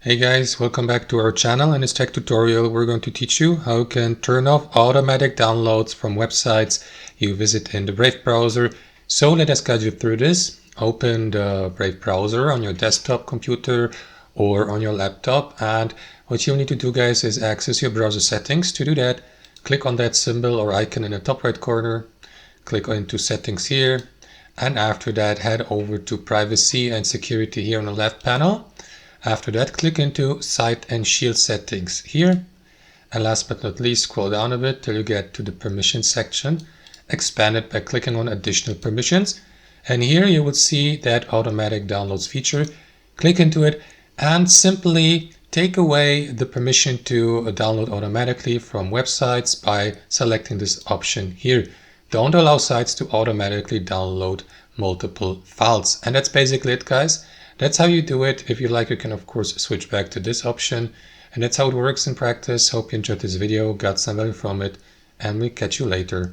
Hey guys, welcome back to our channel. In this tech tutorial we're going to teach you how you can turn off automatic downloads from websites you visit in the Brave browser. So let us guide you through this. Open the Brave browser on your desktop computer or on your laptop, and what you'll need to do, guys, is access your browser settings. To do that, click on that symbol or icon in the top right corner, click into settings here, and after that head over to privacy and security here on the left panel. After that, click into Site and Shield settings here. And last but not least, scroll down a bit till you get to the permissions section. Expand it by clicking on additional permissions. And here you will see that automatic downloads feature. Click into it and simply take away the permission to download automatically from websites by selecting this option here. Don't allow sites to automatically download multiple files. And that's basically it, guys. That's how you do it. If you like, you can of course switch back to this option. And that's how it works in practice. Hope you enjoyed this video, got some value from it, and we'll catch you later.